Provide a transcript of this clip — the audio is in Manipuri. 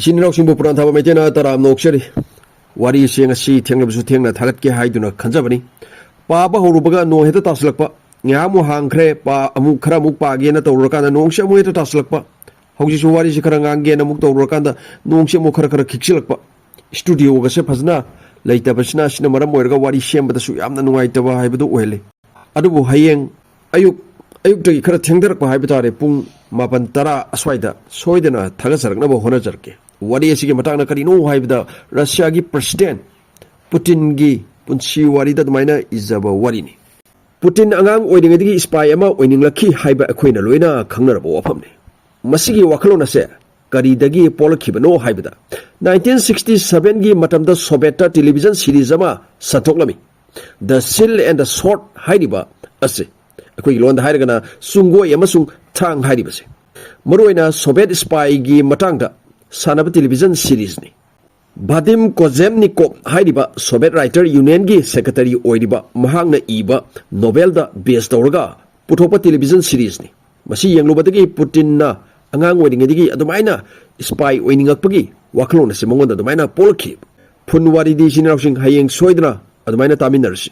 신인학생부 불안타바 메테나 따라 녹셔리 와리 시행시 탱나부수 탱나 타겟게 하이두나 간자버니 빠바 호루바가 노헤드 따슬락바 냐무 항크레 빠 아무 크라 묵바게나 떠오르까나 농시 아무헤드 따슬락바 혹시 와리시 크라 앙게나 묵 떠오르까나 농시 무 크라 킥실락바 스튜디오가 세파즈나 레이타바스나 시나마라 모여가 와리 시엠바다수 얌나 누가이타바 하이브도 오헬레 아두부 하이엥 ayuk khara thengdarak pa haiba tare pung mapan tara aswaida soidena thagasarakna bo honajarke wari asigi matangna kari no haibda Russia gi president Putin gi punchi wari da maina izaba wari ni Putin angang oidingadi spy ama oininglakhi haiba akhoina loina khangnarabo wafamne masigi wakalona se kari dagi polakhiba no haibda 1967 gi matamda Soviet television series ama sathoklami The Seal and the Sword haidiba ase अखोई लोन हाइरगना सुंगोय अमसुंग थांग हाइरिबसे मरोइना सोवियत स्पाई गी मटांगदा सानब टेलीविजन सीरीज नि भादिम कोजेमनिकोव हाइरिबा सोवियत राइटर यूनियन गी सेक्रेटरी ओइरिबा महांगना इबा नोवेल दा बेस तौरगा पुथोपा टेलीविजन सीरीज नि मसी यंगलोबदगी पुतिन ना अंगांग ओइरिंगदिगी अदुमाइना स्पाई ओइनिंगकपगी वाखलोन से मंगोंदा अदुमाइना पोलखि फुनवारी दि सिनाउसिंग हायेंग सोइदना अदुमाइना तामिनरसि